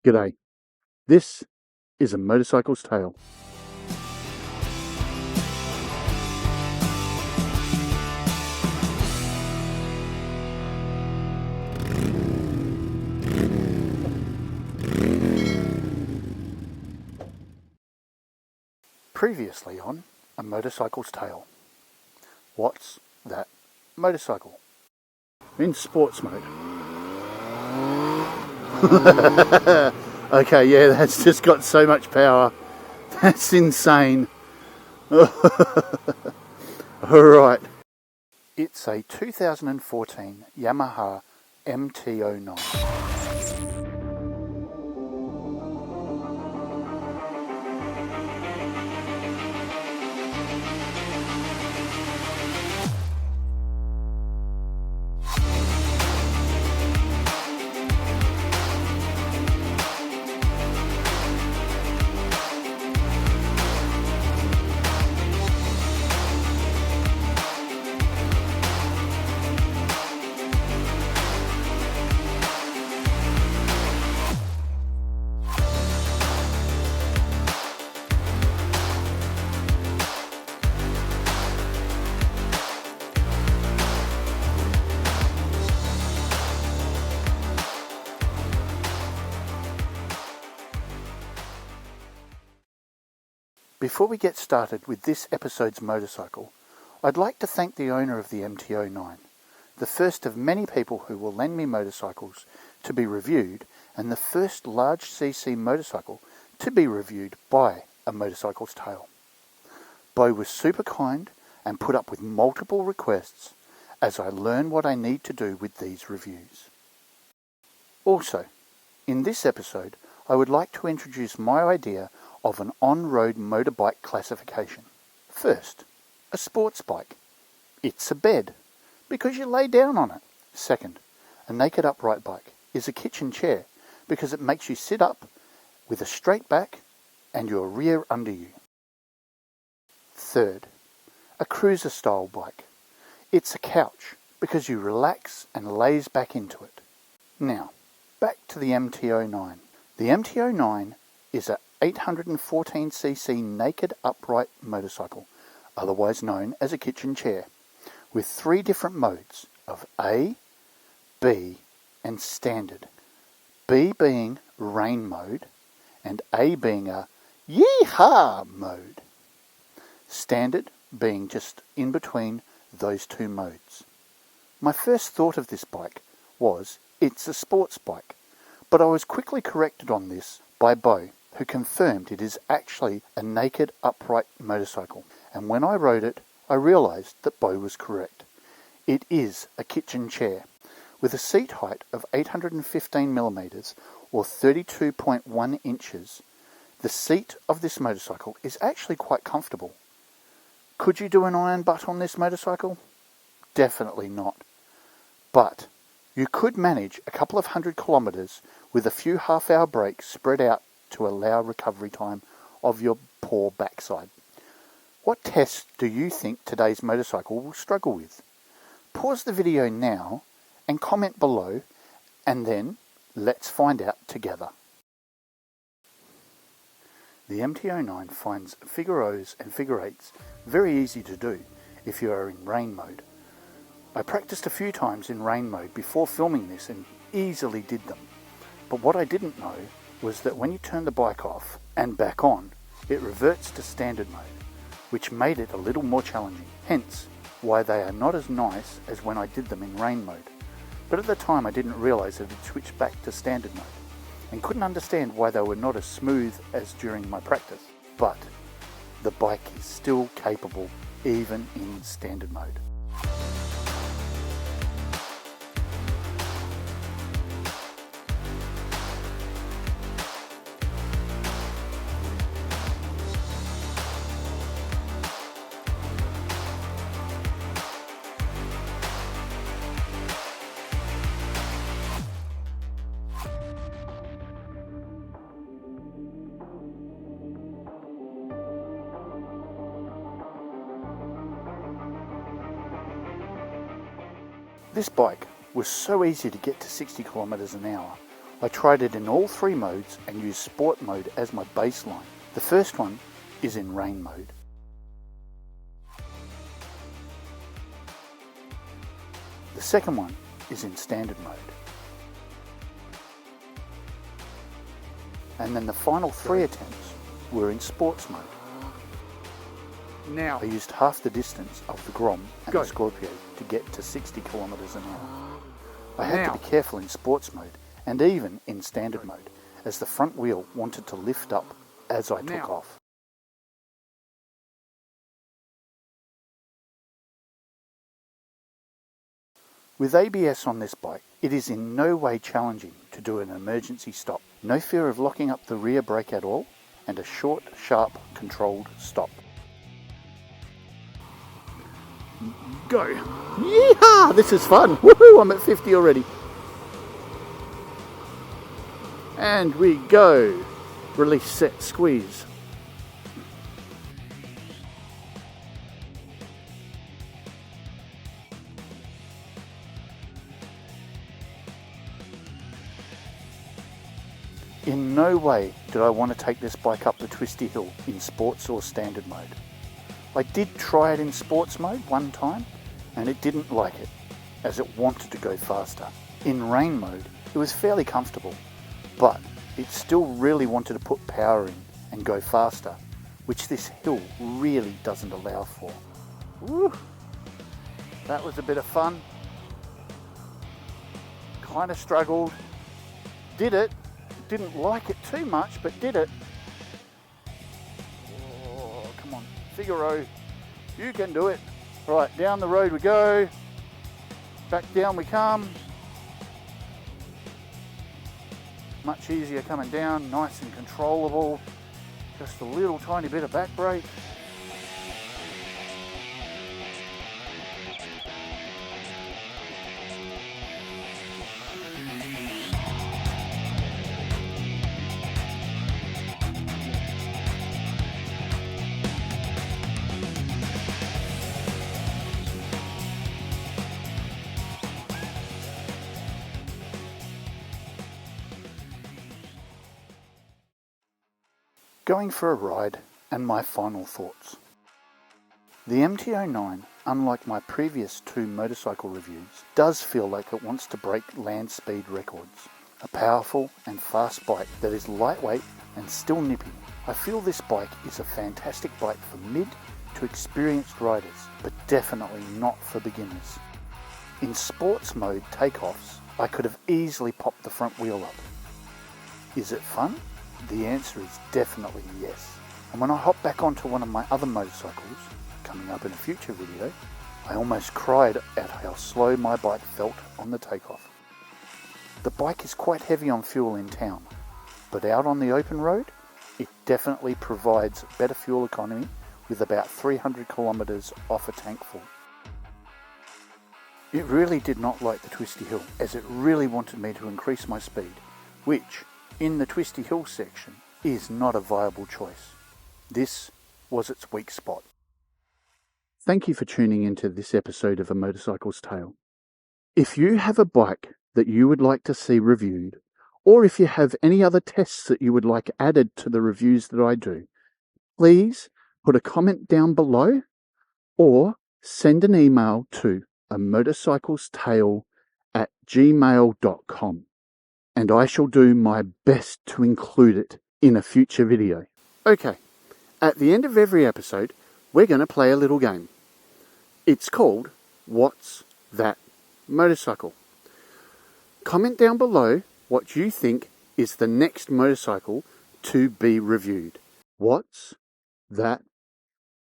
G'day. This is a motorcycle's tale. Previously on A Motorcycle's Tale. What's that motorcycle? In sports mode. Okay, yeah, that's just got so much power. That's insane. Alright. It's a 2014 Yamaha MT-09. Before we get started with this episode's motorcycle, I'd like to thank the owner of the MT-09, the first of many people who will lend me motorcycles to be reviewed and the first large cc motorcycle to be reviewed by A Motorcycle's Tale. Bo was super kind and put up with multiple requests as I learn what I need to do with these reviews. Also, in this episode, I would like to introduce my idea of an on-road motorbike classification. First, a sports bike. It's a bed, because you lay down on it. Second, a naked upright bike is a kitchen chair, because it makes you sit up with a straight back and your rear under you. Third, a cruiser-style bike. It's a couch, because you relax and lays back into it. Now, back to the MT-09. The MT-09 is a 814cc naked upright motorcycle, otherwise known as a kitchen chair, with 3 different modes of A, B and standard. B being rain mode and A being a yeehaw mode. Standard being just in between those 2 modes. My first thought of this bike was it's a sports bike, but I was quickly corrected on this by Bo, who confirmed it is actually a naked upright motorcycle, and when I rode it, I realised that Bo was correct. It is a kitchen chair, with a seat height of 815mm or 32.1 inches. The seat of this motorcycle is actually quite comfortable. Could you do an iron butt on this motorcycle? Definitely not. But you could manage a couple of 100 kilometres with a few half-hour breaks spread out to allow recovery time of your poor backside. What tests do you think today's motorcycle will struggle with? Pause the video now and comment below, and then let's find out together. The MT-09 finds figure O's and figure 8s very easy to do if you are in rain mode. I practiced a few times in rain mode before filming this and easily did them, but what I didn't know was that when you turn the bike off and back on, it reverts to standard mode, which made it a little more challenging, hence why they are not as nice as when I did them in rain mode. But at the time I didn't realise that it switched back to standard mode, and couldn't understand why they were not as smooth as during my practice. But the bike is still capable even in standard mode. This bike was so easy to get to 60 kilometers an hour I tried it in all 3 modes and used sport mode as my baseline. The first one is in rain mode. The second one is in standard mode. And then the final 3 attempts were in sports mode. Now I used half the distance of the Grom and the Scorpio to get to 60 kilometers an hour. I had to be careful in sports mode and even in standard mode, as the front wheel wanted to lift up as I took off. With ABS on this bike, it is in no way challenging to do an emergency stop. No fear of locking up the rear brake at all, and a short, sharp, controlled stop. Go! Yeehaw! This is fun! Woohoo! I'm at 50 already. And we go. Release, set, squeeze. In no way did I want to take this bike up the Twisty Hill in sports or standard mode. I did try it in sports mode one time and it didn't like it, as it wanted to go faster. In rain mode, it was fairly comfortable, but it still really wanted to put power in and go faster, which this hill really doesn't allow for. Woo! That was a bit of fun. Kind of struggled. Did it. Didn't like it too much, but did it. Oh, come on, Figaro. You can do it. Right, down the road we go. Back down we come. Much easier coming down, nice and controllable. Just a little tiny bit of back brake. Going for a ride and my final thoughts. The MT-09, unlike my previous 2 motorcycle reviews, does feel like it wants to break land speed records. A powerful and fast bike that is lightweight and still nippy. I feel this bike is a fantastic bike for mid to experienced riders, but definitely not for beginners. In sports mode takeoffs, I could have easily popped the front wheel up. Is it fun? The answer is definitely yes. And when I hop back onto one of my other motorcycles, coming up in a future video, I almost cried at how slow my bike felt on the takeoff. The bike is quite heavy on fuel in town, but out on the open road, it definitely provides better fuel economy with about 300 kilometers off a tank full. It really did not like the Twisty Hill, as it really wanted me to increase my speed, which, in the Twisty Hill section, is not a viable choice. This was its weak spot. Thank you for tuning into this episode of A Motorcycle's Tale. If you have a bike that you would like to see reviewed, or if you have any other tests that you would like added to the reviews that I do, please put a comment down below or send an email to amotorcyclestale@gmail.com. and I shall do my best to include it in a future video. Okay, at the end of every episode, we're going to play a little game. It's called What's That Motorcycle? Comment down below what you think is the next motorcycle to be reviewed. What's that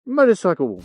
motorcycle?